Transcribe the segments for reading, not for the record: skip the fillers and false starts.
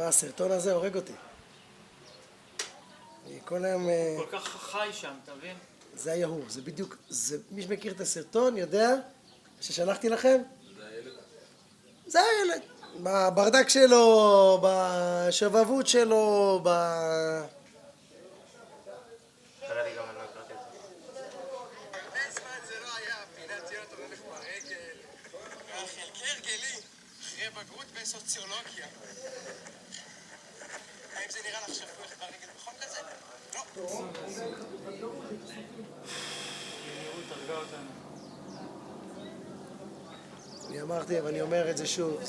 מה, הסרטון הזה הורג אותי. כל היום... כל כך חי שם, תבין? זה היהור, זה בדיוק... מי שמכיר את הסרטון יודע ששלחתי לכם? זה הילד. זה הילד. בברדק שלו, בשבבות שלו, קראתי גם אני לא הקראתי את זה. הרבה זמן זה לא היה, פינת יונתן הולך ברגל. חלקי הרגלי, אחרי בגרות בסוציולוגיה. האם זה נראה לך שפוי איך ברגל בחום כזה? לא. במהירות תרגע אותנו. אני אמרתי, ואני אומר את זה שוב,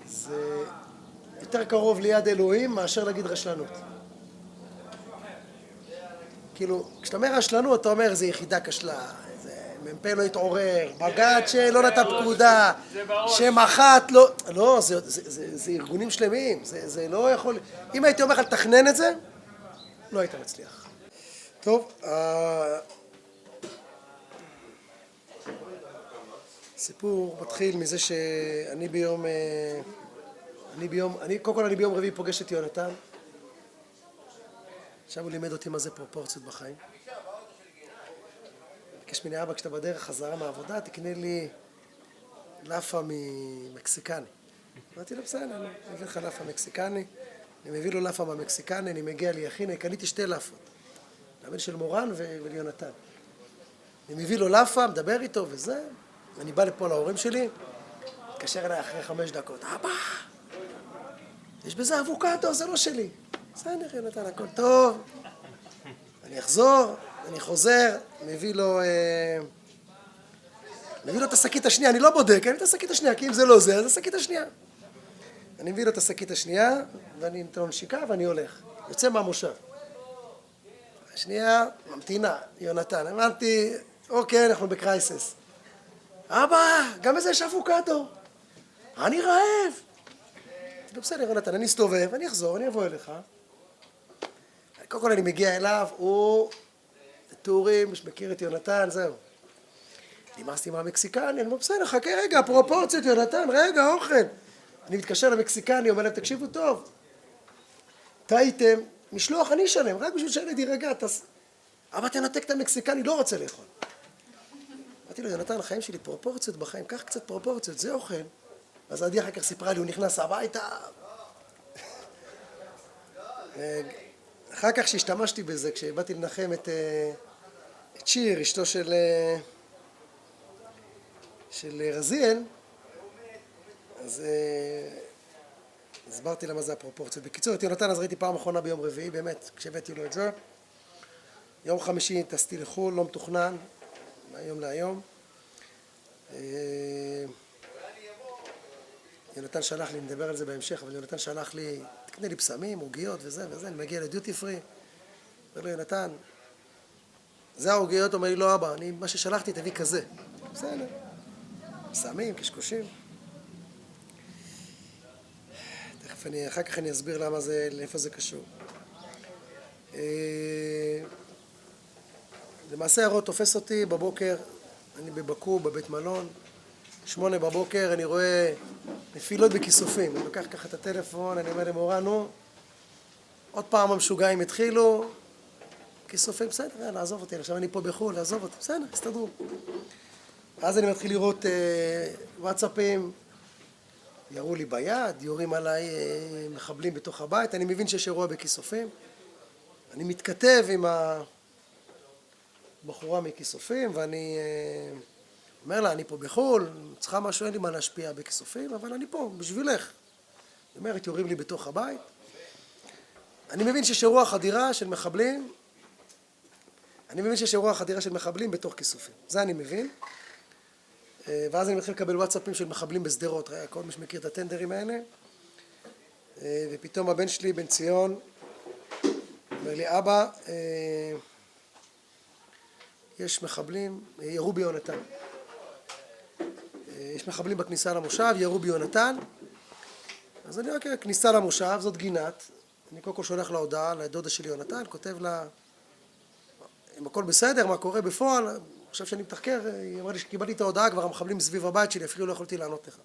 זה יותר קרוב ליד אלוהים מאשר להגיד רשלנות. כאילו, כשאתה אומר רשלנות, אתה אומר, זה יחידה כשלה, מ"פ לא התעורר, בג"ץ שלא נתן פקודה, שמח"ט לא... לא, זה ארגונים שלמים, זה לא יכול... אם הייתי אומר לך לתכנן את זה, לא היית מצליח. טוב, הסיפור מתחיל מזה שאני קודם כל אני ביום רביעי פוגש את יונתן. עכשיו הוא לימד אותי מה זה פרופורציות בחיים. ביקש ממני, אבא, כשאתה בדרך חזרה מהעבודה, תקנה לי לאפה ממקסיקני. אמרתי לו, בסדר, אני מביא לך לאפה מקסיקני. אני מביא לו לאפה מהמקסיקני, אני מגיע ליחינה, קניתי 2 לאפות. לבן של מורן וליונתן. אני מביא לו לאפה, מדבר איתו וזה. אני בא לפה להורים שלי, מתקשר אליי אחרי 5 דקות. אבא, יש בזה אבוקדו, זה לא שלי. בסדר, יונתן, הכל טוב. אני אחזור, אני חוזר, מביא לו את השקית השנייה, אני לא בודק, אני מביא את השקית השנייה, כי אם זה לא זה, אז השקית השנייה. אני מביא לו את השקית השנייה, ואני נותן לו נשיקה, ואני הולך. יוצא מהמושב. השנייה, ממתינה, יונתן. אמרתי, אוקיי, אנחנו בקרייסס. אבא, גם איזה יש אבוקדו. אני רעב. לא בסדר, יונתן, אני אסתובב, אני אחזור, אני אבוא אליך. קודם כל אני מגיע אליו, הוא טורים, שמכיר את יונתן, זהו. נמאסתי מהמקסיקני, אני אומר, בסדר, חכה רגע, פרופורציות, יונתן, רגע, אוכל. אני מתקשר למקסיקני, אומר להם, תקשיבו טוב. טעיתם, משלוח אני אשלם, רק בשביל שהילד יירגע, אבל תנתק את המקסיקני, לא רוצה לאכול. אמרתי לו, יונתן, החיים שלי פרופורציות בחיים, קח קצת פרופורציות, זה אוכל. אז עדי אחר כך סיפרה לי, הוא נכנס הביתה. אחר כך שהשתמשתי בזה, כשבאתי לנחם את שיר, אשתו של רזיאל, אז הסברתי לה מה זה הפרופורציות. בקיצור, את יונתן אז ראיתי פעם אחרונה ביום רביעי, באמת, כשהבאתי לו את זה. יום חמישי טסתי לחו"ל, לא מתוכנן, מהיום להיום. יונתן שלח לי, נדבר על זה בהמשך, אבל יונתן שלח לי, תקנה לי פסמים, עוגיות וזה וזה, אני מגיע לדיוטי פרי. אומר לו, יונתן, זה העוגיות, אומר לי, לא אבא, מה ששלחתי תביא כזה. בסדר. פסמים, קשקושים. תכף אחר כך אני אסביר למה זה, לאיפה זה קשור. למעשה הרוד תופס אותי בבוקר, אני בבקו, בבית מלון, 8 בבוקר, אני רואה נפילות בכיסופים. אני לוקח ככה את הטלפון, אני אומר למורה, נו, עוד פעם המשוגעים התחילו, כיסופים, בסדר, יאללה, עזוב אותי, עכשיו אני פה בחו"ל, לעזוב אותי, בסדר, הסתדרו. אז אני מתחיל לראות וואטסאפים, יראו לי ביד, יורים עליי מחבלים בתוך הבית, אני מבין שיש אירוע בכיסופים, אני מתכתב עם הבחורה מכיסופים, ואני אומר לה, אני פה בחו"ל, צריכה משהו, אין לי מה להשפיע בכיסופים, אבל אני פה, בשבילך. היא אומרת, יורים לי בתוך הבית. אני מבין שיש אירוע חדירה של מחבלים, בתוך כיסופים. זה אני מבין. ואז אני מתחיל לקבל וואטסאפים של מחבלים בסדרות, כל מי שמכיר את הטנדרים האלה. ופתאום הבן שלי, בן ציון, אומר לי, אבא, יש מחבלים, ירו ביונתן. יש מחבלים בכניסה למושב, ירו ביונתן. אז אני אומר, כניסה למושב, זאת גינת. אני קודם כל שולח לה הודעה לדודה שלי יונתן, כותב לה, אם הכל בסדר, מה קורה בפועל, עכשיו שאני מתחקר, היא אמרה לי שקיבלתי את ההודעה, כבר המחבלים סביב הבית שלי, אפילו לא יכולתי לענות לך.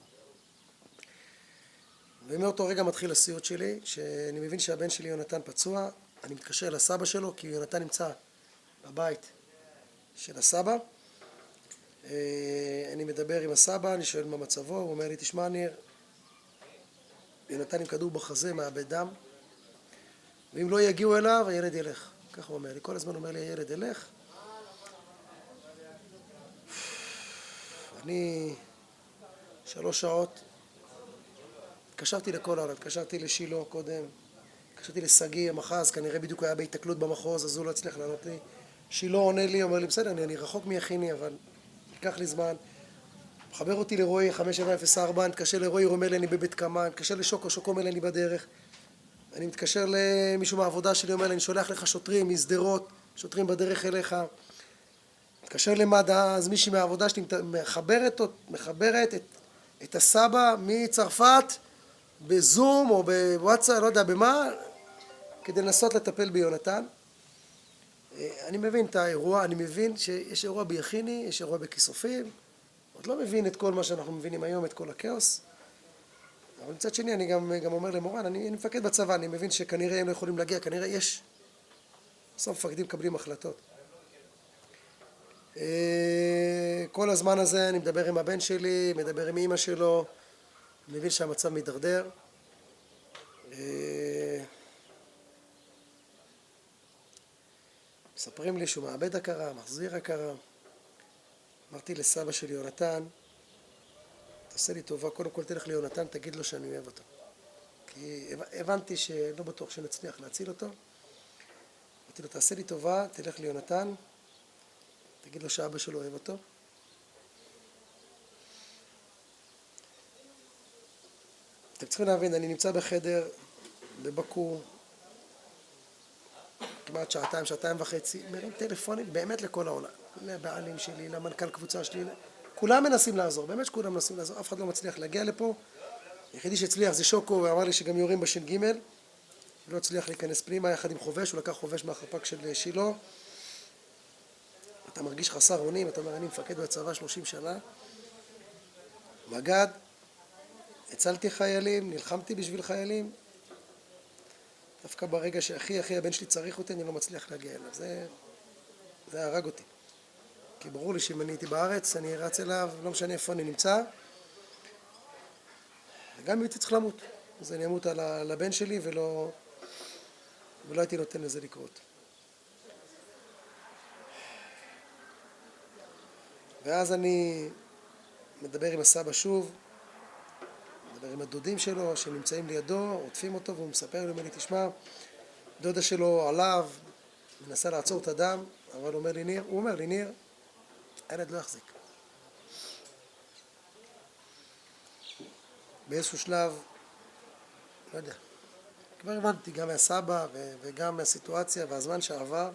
ומאותו רגע מתחיל הסיוט שלי, שאני מבין שהבן שלי יונתן פצוע, אני מתקשר לסבא שלו, כי יונתן נמצא בבית של הסבא. אני מדבר עם הסבא, אני שואל מה מצבו, הוא אומר לי, תשמע ניר, יונתן עם כדור בחזה, מאבד דם, ואם לא יגיעו אליו, הילד ילך. ככה הוא אומר לי, כל הזמן אומר לי, הילד ילך. אני 3 שעות, התקשרתי לכל העולם, התקשרתי לשילה קודם, התקשרתי לסגי, המחז, כנראה בדיוק היה בהתקלות במחוז, אז הוא לא הצליח לענות לי. שילה עונה לי, אומר לי, בסדר, אני רחוק מיחיני, אבל ייקח לי זמן. מחבר אותי לרועי 5704, אני מתקשר לרועי, הוא אומר לי, אני בבית קמה, אני מתקשר לשוקו, שוקו אומר לי, אני בדרך. אני מתקשר למישהו מהעבודה שלי, אומר לי, אני שולח לך שוטרים משדרות, שוטרים בדרך אליך. מתקשר למד"א, אז מישהי מהעבודה שלי מחברת את הסבא מצרפת בזום או בוואטסאפ, לא יודע במה, כדי לנסות לטפל ביונתן. אני מבין את האירוע, אני מבין שיש אירוע ביחיני, יש אירוע בכיסופים, עוד לא מבין את כל מה שאנחנו מבינים היום, את כל הכאוס. אבל מצד שני, אני גם אומר למורן, אני מפקד בצבא, אני מבין שכנראה הם לא יכולים להגיע, כנראה יש. בסוף מפקדים מקבלים החלטות. כל הזמן הזה אני מדבר עם הבן שלי, מדבר עם אמא שלו, אני מבין שהמצב מתדרדר. מספרים לי שהוא מאבד הכרה, מחזיר הכרה. אמרתי לסבא שלי יונתן, תעשה לי טובה, קודם כל תלך ליונתן, תגיד לו שאני אוהב אותו. כי הבנתי שלא בטוח שנצליח להציל אותו. אמרתי לו, תעשה לי טובה, תלך ליונתן, תגיד לו שאבא שלו אוהב אותו. אתם צריכים להבין, אני נמצא בחדר בבקו, כמעט שעתיים וחצי, מרים טלפונים באמת לכל העולם, לבעלים שלי, למנכ"ל קבוצה שלי, כולם מנסים לעזור, באמת שכולם מנסים לעזור, אף אחד לא מצליח להגיע לפה. היחידי שהצליח זה שוקו, הוא אמר לי שגם יורים בש"ג, לא הצליח להיכנס פנימה יחד עם חובש, הוא לקח חובש מהחפ"ק של שילה. אתה מרגיש חסר אונים, אתה אומר, אני מפקד בצבא 30 שנה, מג"ד, הצלתי חיילים, נלחמתי בשביל חיילים, דווקא ברגע שהכי הבן שלי צריך אותי, אני לא מצליח להגיע אליו. זה הרג אותי. כי ברור לי שאם אני הייתי בארץ, אני רץ אליו, לא משנה איפה אני נמצא. וגם אם הייתי צריך למות. אז אני אמות על הבן שלי ולא הייתי נותן לזה לקרות. ואז אני מדבר עם הסבא שוב, מדבר עם הדודים שלו שנמצאים לידו, עוטפים אותו, והוא מספר לי, אומר לי, תשמע, דודה שלו עליו, מנסה לעצור את הדם, אבל הוא אומר לי, ניר, הילד לא יחזיק. באיזשהו שלב, לא יודע, כבר הבנתי גם מהסבא וגם מהסיטואציה והזמן שעבר,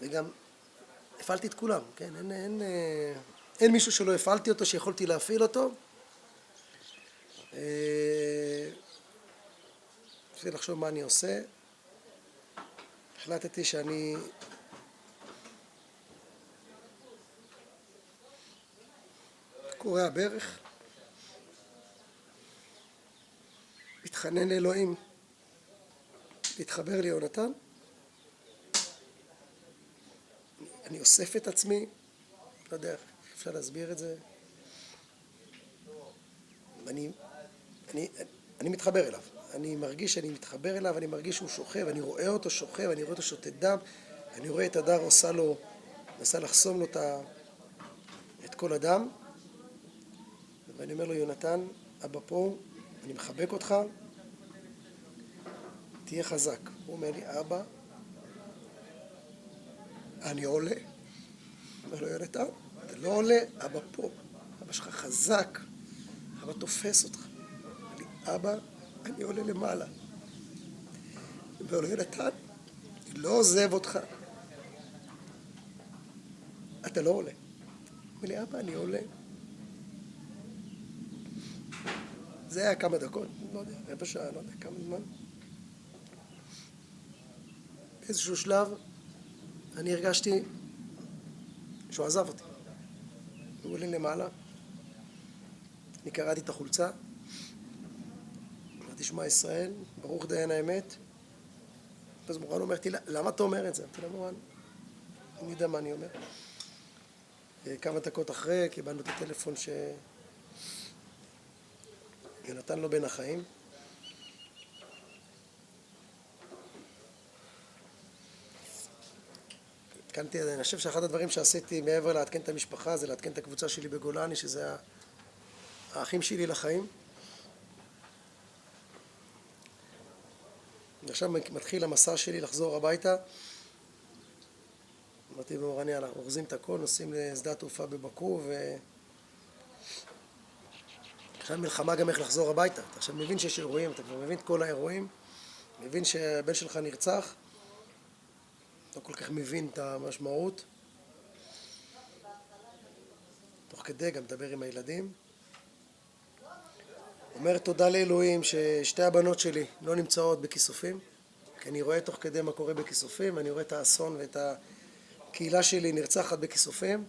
וגם הפעלתי את כולם, כן? אין מישהו שלא הפעלתי אותו, שיכולתי להפעיל אותו. בשביל לחשוב מה אני עושה, החלטתי שאני קורע ברך, מתחנן לאלוהים להתחבר ליונתן, אני אוסף את עצמי, לא יודע איך אפשר להסביר את זה, אני מתחבר אליו, אני מרגיש שאני מתחבר אליו, אני מרגיש שהוא שוכב, אני רואה אותו שוכב, אני רואה אותו שותת דם, אני רואה את הדר מנסה לחסום לו את כל הדם, ואני אומר לו, יונתן, אבא פה, אני מחבק אותך, תהיה חזק. הוא אומר לי, אבא, אני עולה. אומר לו, יונתן, אתה לא עולה, אבא פה, אבא שלך חזק, אבא תופס אותך. אומר לי, אבא, אני עולה למעלה. אומר לו, יונתן, אני לא עוזב אותך. אתה לא עולה. אומר לי, אבא, אני עולה. זה היה כמה דקות, לא יודע, רבע שעה, לא יודע, כמה זמן. באיזשהו שלב אני הרגשתי שהוא עזב אותי. הוא עולה למעלה, אני קראתי את החולצה, אמרתי, שמע ישראל, ברוך דיין האמת. אז מורן אומרת לי, למה אתה אומר את זה? אמרתי לה, מורן, אני יודע מה אני אומר. כמה דקות אחרי, קיבלנו את הטלפון שיונתן לא בין החיים. אני חושב שאחד הדברים שעשיתי מעבר לעדכן את המשפחה זה לעדכן את הקבוצה שלי בגולני, שזה האחים שלי לחיים. עכשיו מתחיל המסע שלי לחזור הביתה. אמרתי במורן, יאללה, אורזים את הכל, נוסעים לשדה התעופה בבקו, עכשיו מלחמה גם איך לחזור הביתה. אתה עכשיו מבין שיש אירועים, אתה כבר מבין את כל האירועים, מבין שהבן שלך נרצח, לא כל כך מבין את המשמעות. תוך כדי גם מדבר עם הילדים. אומר תודה לאלוהים ששתי הבנות שלי לא נמצאות בכיסופים, כי אני רואה תוך כדי מה קורה בכיסופים, ואני רואה את האסון ואת הקהילה שלי נרצחת בכיסופים,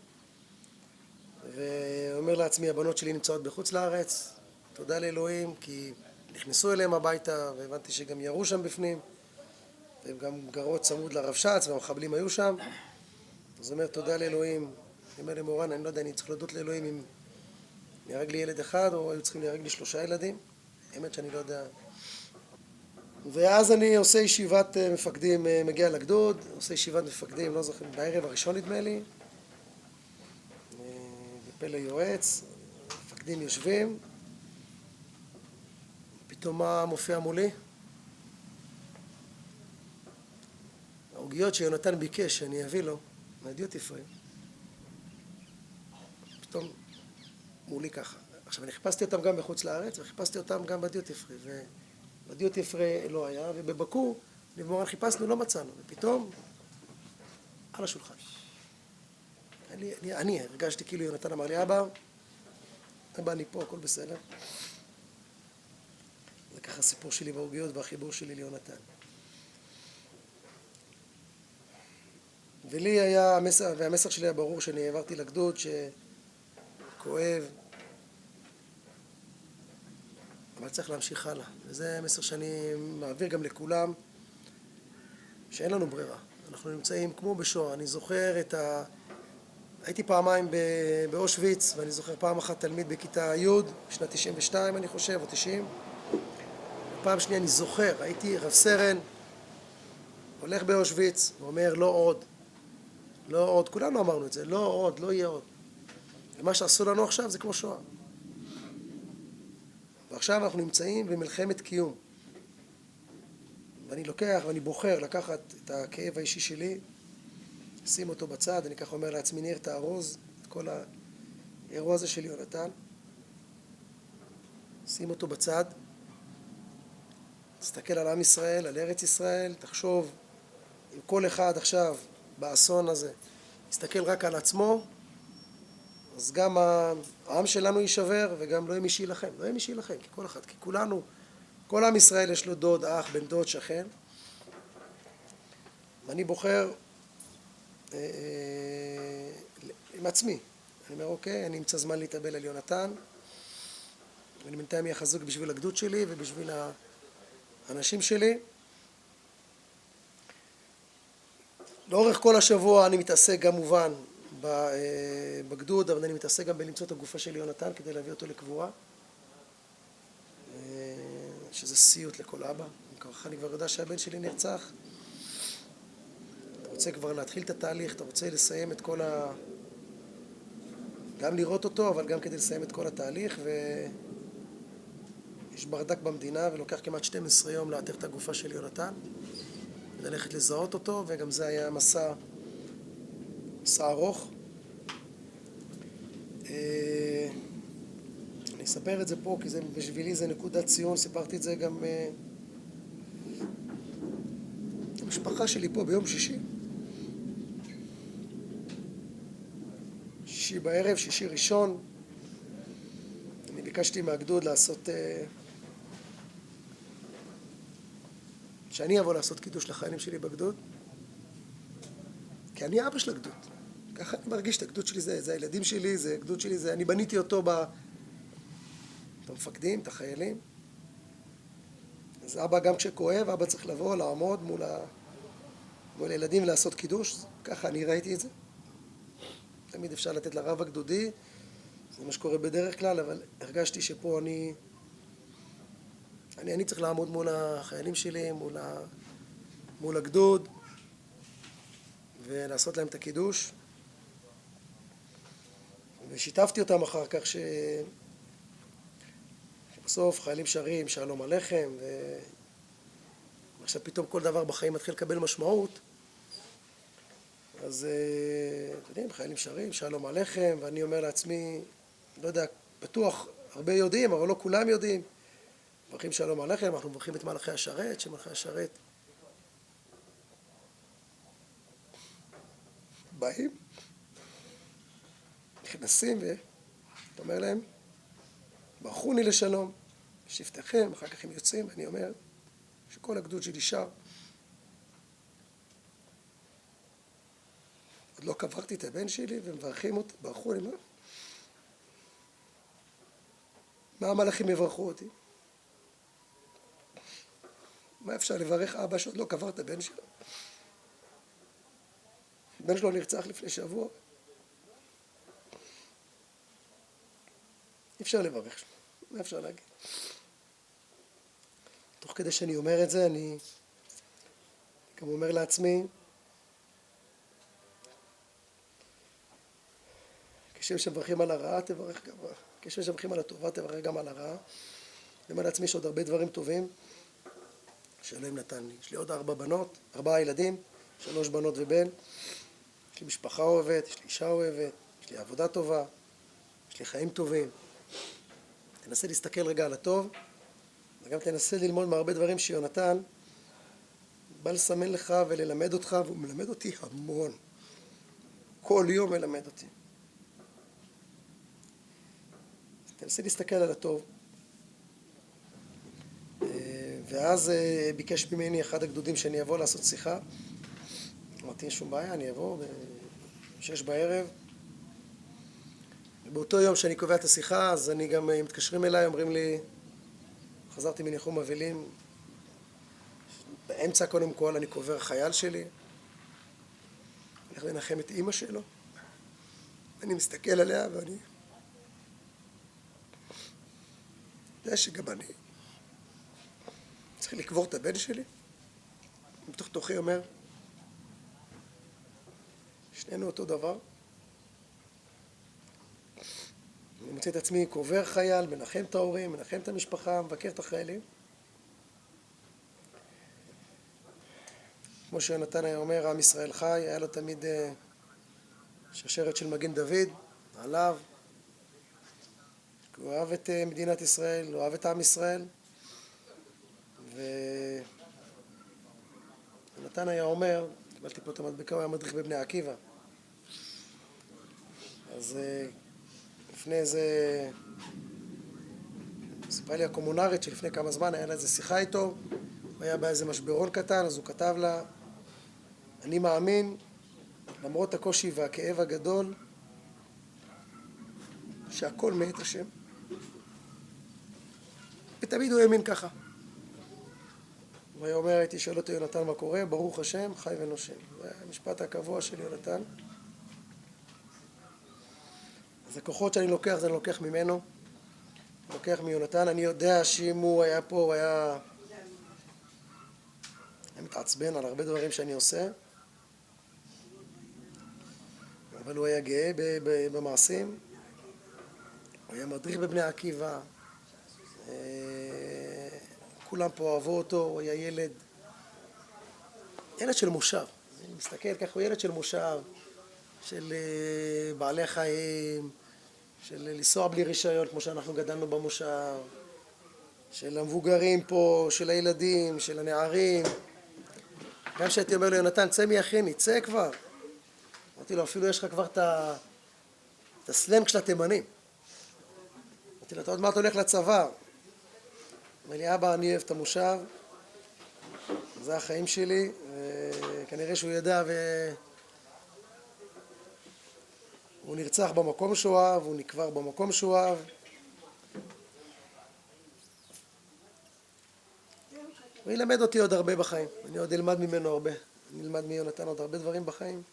ואומר לעצמי, הבנות שלי נמצאות בחוץ לארץ, תודה לאלוהים, כי נכנסו אליהם הביתה, והבנתי שגם ירו שם בפנים, והם גם גרו צמוד לרבש"ץ, והמחבלים היו שם. אז אומר תודה לאלוהים. אני אומר למורן, אני לא יודע, אני צריך להודות לאלוהים אם נהרג לי ילד אחד, או היו צריכים להרג לי 3 ילדים. האמת שאני לא יודע. ואז אני עושה ישיבת מפקדים, מגיע לגדוד, עושה ישיבת מפקדים, לא זוכר, בערב הראשון נדמה לי, בפה ליועץ, מפקדים יושבים, פתאום מה מופיע מולי? העוגיות שיונתן ביקש שאני אביא לו, מהדיוטי פרי, פתאום מולי ככה. עכשיו אני חיפשתי אותם גם בחוץ לארץ, וחיפשתי אותם גם בדיוטי פרי, ובדיוטי פרי לא היה, ובבקו, אני ומורן חיפשנו, לא מצאנו, ופתאום, על השולחן. אני הרגשתי כאילו יונתן אמר לי, אבא, אני פה, הכל בסדר. זה ככה הסיפור שלי בעוגיות והחיבור שלי ליונתן. ולי היה המסר, והמסר שלי היה ברור שאני העברתי לגדוד שכואב, אבל צריך להמשיך הלאה. וזה מסר שאני מעביר גם לכולם, שאין לנו ברירה. אנחנו נמצאים כמו בשואה. אני זוכר הייתי פעמיים באושוויץ, ואני זוכר פעם אחת תלמיד בכיתה י' בשנת 92 אני חושב, או 90. פעם שנייה אני זוכר, הייתי רב סרן, הולך באושוויץ ואומר לא עוד. לא עוד, כולנו אמרנו את זה, לא עוד, לא יהיה עוד. ומה שעשו לנו עכשיו זה כמו שואה. ועכשיו אנחנו נמצאים במלחמת קיום. ואני לוקח ואני בוחר לקחת את הכאב האישי שלי, שים אותו בצד, אני ככה אומר לעצמי, ניר תארוז את כל האירוע הזה של יונתן, שים אותו בצד, תסתכל על עם ישראל, על ארץ ישראל, תחשוב אם כל אחד עכשיו באסון הזה יסתכל רק על עצמו, אז גם העם שלנו יישבר וגם לא יהיה מי שיילחם, לא יהיה מי שיילחם, כי כל אחד, כי כולנו, כל עם ישראל יש לו דוד, אח, בן דוד, שכן, ואני בוחר עם עצמי, אני אומר אוקיי, אני אמצא זמן להתאבל על יונתן, ואני בינתיים אהיה חזוק בשביל הגדוד שלי ובשביל האנשים שלי. לאורך כל השבוע אני מתעסק גם מובן בגדוד, אבל אני מתעסק גם בלמצוא את הגופה של יונתן כדי להביא אותו לקבורה, שזה סיוט לכל אבא. ככה אני כבר יודע שהבן שלי נרצח. אתה רוצה כבר להתחיל את התהליך, אתה רוצה לסיים את כל גם לראות אותו, אבל גם כדי לסיים את כל התהליך, יש ברדק במדינה ולוקח כמעט 12 יום לאתר את הגופה של יונתן, ללכת לזהות אותו, וגם זה היה מסע ארוך. אני אספר את זה פה, כי בשבילי זה נקודת ציון, סיפרתי את זה גם המשפחה שלי פה ביום שישי. שישי בערב, שישי ראשון, אני ביקשתי מהגדוד לעשות, שאני אבוא לעשות קידוש לחיילים שלי בגדוד, כי אני אבא של הגדוד. ככה אני מרגיש את הגדוד שלי, זה הילדים שלי, זה הגדוד שלי, אני בניתי אותו במפקדים, את החיילים. אז אבא גם כשכואב, אבא צריך לבוא, לעמוד מול הילדים ולעשות קידוש. ככה אני ראיתי את זה. תמיד אפשר לתת לרב הגדודי, זה מה שקורה בדרך כלל, אבל הרגשתי שפה אני צריך לעמוד מול החיילים שלי, מול הגדוד, ולעשות להם את הקידוש. ושיתפתי אותם אחר כך שבסוף חיילים שרים שלום עליכם, ועכשיו פתאום כל דבר בחיים מתחיל לקבל משמעות. אז אתם יודעים, חיילים שרים שלום עליכם, ואני אומר לעצמי, לא יודע, בטוח הרבה יודעים, אבל לא כולם יודעים. מברכים שלום עליכם, אנחנו מברכים את מלאכי השרת, שמלאכי השרת באים, נכנסים, ואתה אומר להם, ברכוני לשלום, שבטיכם, אחר כך הם יוצאים, אני אומר שכל הגדוד שלי שר. עוד לא קברתי את הבן שלי, ומברכים אותי, ברכוני, מה המלאכים יברכו אותי? מה אפשר לברך אבא שעוד לא קבר את הבן שלו? הבן שלו נרצח לפני שבוע. אי אפשר לברך. מה אפשר להגיד? תוך כדי שאני אומר את זה, אני גם אומר לעצמי, כשם שמברכים על הרעה, תברך גם רע. כשם שמברכים על הטובה, תברך גם על הרעה. אני אומר לעצמי, יש עוד הרבה דברים טובים שאלוהים נתן לי. יש לי עוד 4 ילדים, 3 בנות ובן. יש לי משפחה אוהבת, יש לי אישה אוהבת, יש לי עבודה טובה, יש לי חיים טובים. תנסה להסתכל רגע על הטוב, וגם תנסה ללמוד מהרבה דברים שיונתן בא לסמן לך וללמד אותך, והוא מלמד אותי המון. כל יום מלמד אותי. תנסה להסתכל על הטוב. ואז ביקש ממני אחד הגדודים שאני אבוא לעשות שיחה. אמרתי, אין שום בעיה, אני אבוא ב-6 בערב. ובאותו יום שאני קובע את השיחה, אז אני גם מתקשרים אליי, אומרים לי, חזרתי מניחום אבלים, באמצע קודם כל אני קובר חייל שלי, הולך לנחם את אמא שלו. אני מסתכל עליה ואני יודע שגם אני צריך לקבור את הבן שלי. בתוך תוכי אומר, שנינו אותו דבר. אני מוצא את עצמי קובר חייל, מנחם את ההורים, מנחם את המשפחה, מבקר את החיילים. כמו שיונתן היה אומר, עם ישראל חי, היה לו תמיד שרשרת של מגן דוד עליו. הוא אוהב את מדינת ישראל, הוא אוהב את עם ישראל. ויונתן היה אומר, קיבלתי פה את המדבקה, הוא היה מדריך בבני עקיבא. אז לפני איזה, סיפרה לי הקומונרית שלפני כמה זמן היה לה איזה שיחה איתו, הוא היה באיזה משברון קטן, אז הוא כתב לה, אני מאמין, למרות הקושי והכאב הגדול, שהכל מאת השם. ותמיד הוא האמין ככה. הוא היה אומר, הייתי שואל אותו יונתן מה קורה, ברוך השם, חי ונושם. זה המשפט הקבוע של יונתן. אז הכוחות שאני לוקח, זה אני לוקח ממנו, לוקח מיונתן. אני יודע שאם הוא היה פה, הוא היה מתעצבן על הרבה דברים שאני עושה, אבל הוא היה גאה במעשים. הוא היה מדריך בבני עקיבא, כולם פה אהבו אותו, הוא היה ילד של מושב. אני מסתכל ככה, הוא ילד של מושב, של בעלי חיים, של לנסוע בלי רישיון כמו שאנחנו גדלנו במושב, של המבוגרים פה, של הילדים, של הנערים. גם שהייתי אומר לו, יונתן, צא מיכיני, צא כבר. אמרתי לו, אפילו יש לך כבר את הסלנג של התימנים. אמרתי לו, אתה עוד מעט הולך לצבא. אמר לי, אבא, אני אוהב את המושב, זה החיים שלי, וכנראה שהוא ידע הוא נרצח במקום שהוא אהב, הוא נקבר במקום שהוא אהב. הוא ילמד אותי עוד הרבה בחיים, אני עוד אלמד ממנו הרבה, אני אלמד מיונתן עוד הרבה דברים בחיים,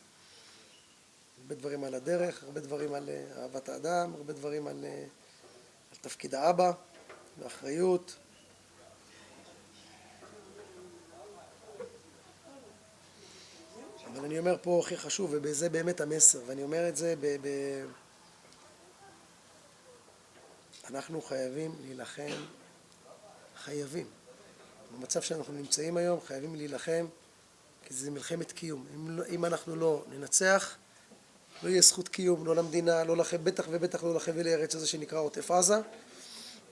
הרבה דברים על הדרך, הרבה דברים על אהבת האדם, הרבה דברים על תפקיד האבא ואחריות. אבל אני אומר פה הכי חשוב, ובזה באמת המסר, ואני אומר את זה אנחנו חייבים להילחם, חייבים. במצב שאנחנו נמצאים היום, חייבים להילחם, כי זה מלחמת קיום. אם אנחנו לא ננצח, לא יהיה זכות קיום, לא למדינה, לא לכם, בטח ובטח לא לחבל הארץ הזה שנקרא עוטף עזה,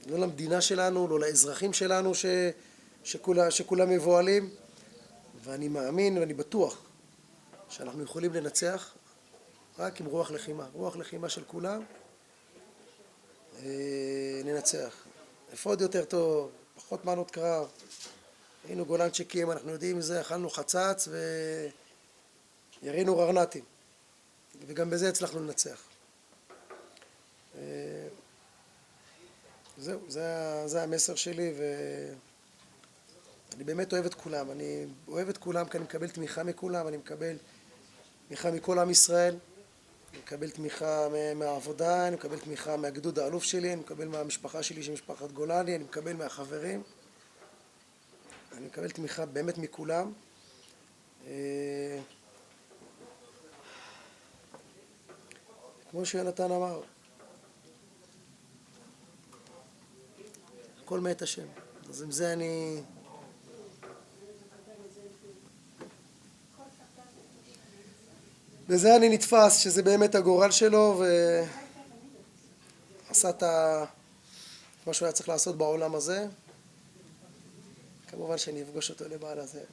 לא למדינה שלנו, לא לאזרחים שלנו שכולם מבועלים, ואני מאמין ואני בטוח שאנחנו יכולים לנצח רק עם רוח לחימה, רוח לחימה של כולם, ננצח. אפוד יותר טוב, פחות מנות קרב, היינו גולנצ'יקים, אנחנו יודעים מזה, אכלנו חצץ וירינו ררנטים, וגם בזה הצלחנו לנצח. זהו, זה המסר שלי, ואני באמת אוהב את כולם, אני אוהב את כולם כי אני מקבל תמיכה מכולם, אני מקבל תמיכה מכל עם ישראל, אני מקבל תמיכה מהעבודה, אני מקבל תמיכה מהגדוד האלוף שלי, אני מקבל מהמשפחה שלי שהיא משפחת גולני, אני מקבל מהחברים, אני מקבל תמיכה באמת מכולם. כמו שיונתן אמר, הכל מאת השם. אז עם זה אני... בזה אני נתפס שזה באמת הגורל שלו, ועשה את מה שהוא היה צריך לעשות בעולם הזה. כמובן שאני אפגוש אותו לבעל הזה.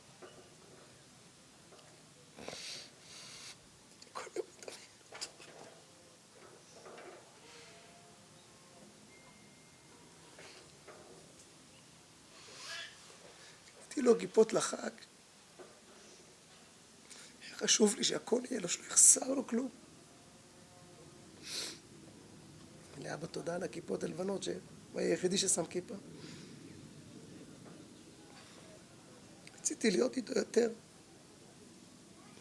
נתתי לו גיפות לחג. חשוב לי שהכל יהיה לו, שלא יחסר לו כלום. לאבא תודה על הכיפות הלבנות, שהוא היחידי ששם כיפה. רציתי להיות איתו יותר.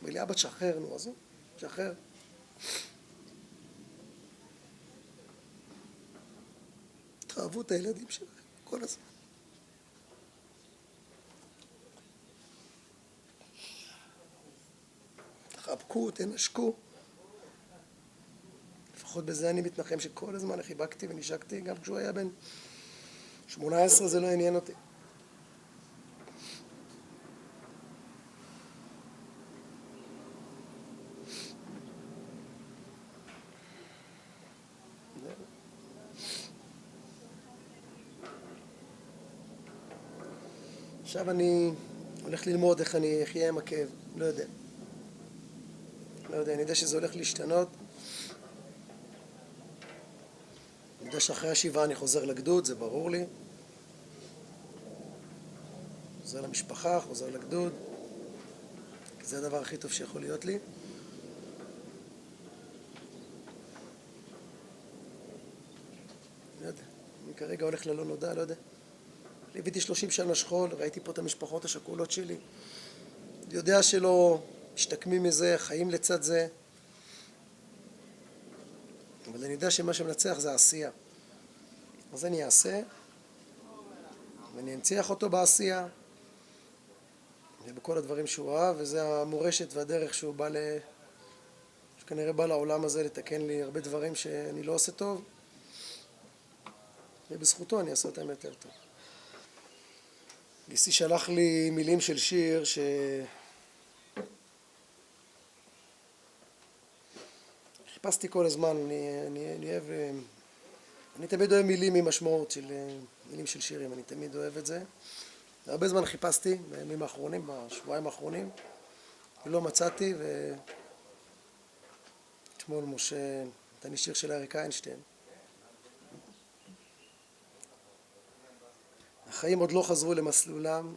ולאבא תשחרר, נו, עזוב, תשחרר. תאהבו את הילדים שלהם כל הזמן. תחבקו, תנשקו. לפחות בזה אני מתנחם שכל הזמן חיבקתי ונשקתי, גם כשהוא היה בן 18 זה לא עניין אותי. עכשיו אני הולך ללמוד איך אני אחיה עם הכאב, לא יודע. לא יודע, אני יודע שזה הולך להשתנות. אני יודע שאחרי השבעה אני חוזר לגדוד, זה ברור לי. חוזר למשפחה, חוזר לגדוד. כי זה הדבר הכי טוב שיכול להיות לי. לא יודע, אני כרגע הולך ללא נודע, לא יודע. ליוויתי 30 שנה שכול, ראיתי פה את המשפחות השכולות שלי. אני יודע שלא משתקמים מזה, חיים לצד זה. אבל אני יודע שמה שמנצח זה העשייה. אז אני אעשה, ואני אנציח אותו בעשייה, ובכל הדברים שהוא אהב, וזה המורשת והדרך שהוא בא שכנראה בא לעולם הזה לתקן לי הרבה דברים שאני לא עושה טוב, ובזכותו אני אעשה אותם יותר טוב. גיסי שלח לי מילים של שיר חיפשתי כל הזמן, אני תמיד אוהב מילים עם משמעות של מילים של שירים, אני תמיד אוהב את זה. הרבה זמן חיפשתי, בימים האחרונים, בשבועיים האחרונים, ולא מצאתי, ואתמול משה נתן לי שיר של אריק איינשטיין. החיים עוד לא חזרו למסלולם,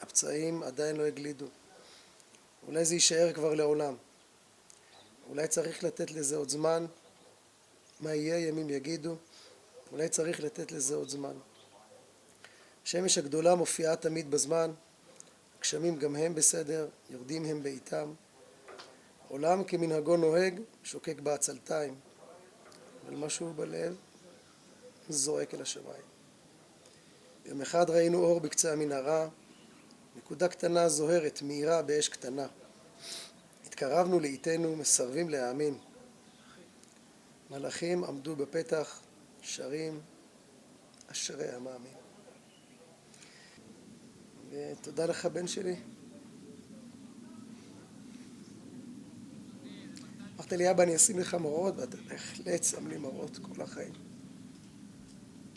הפצעים עדיין לא הגלידו. אולי זה יישאר כבר לעולם. אולי צריך לתת לזה עוד זמן. מה יהיה, ימים יגידו. אולי צריך לתת לזה עוד זמן. השמש הגדולה מופיעה תמיד בזמן, גשמים גם הם בסדר, יורדים הם בעיתם. עולם כמנהגו נוהג, שוקק בעצלתיים, אבל משהו בלב זועק אל השמיים. יום אחד ראינו אור בקצה המנהרה, נקודה קטנה זוהרת, מאירה באש קטנה. התקרבנו לאיתנו, מסרבים להאמין. מלאכים עמדו בפתח, שרים, אשרי המאמין. ותודה לך, בן שלי. אמרת לי, אבא, אני אשים לך מראות, ואתה בהחלט שם לי מראות כל החיים.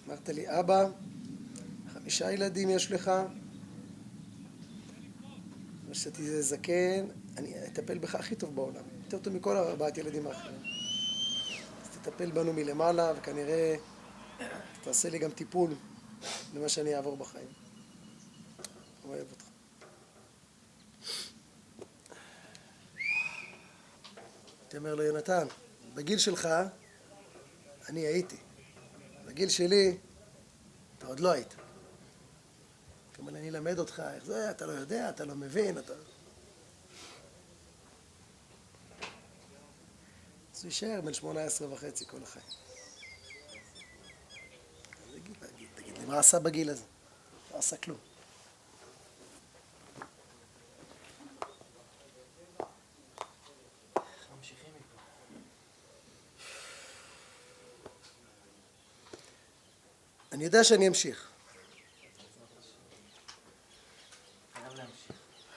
אמרת לי, אבא, 5 ילדים יש לך, ושתהיה זקן, אני אטפל בך הכי טוב בעולם, יותר טוב מכל 4 ילדים האחרים. אז תטפל בנו מלמעלה, וכנראה תעשה לי גם טיפול למה שאני אעבור בחיים. אוהב אותך. הייתי אומר לו, יונתן, בגיל שלך אני הייתי. בגיל שלי אתה עוד לא היית. כלומר, אני אלמד אותך איך זה, אתה לא יודע, אתה לא מבין, אתה... אז הוא יישאר בן 18.5 כל החיים. תגיד לי, מה עשה בגיל הזה? לא עשה כלום. אני יודע שאני אמשיך.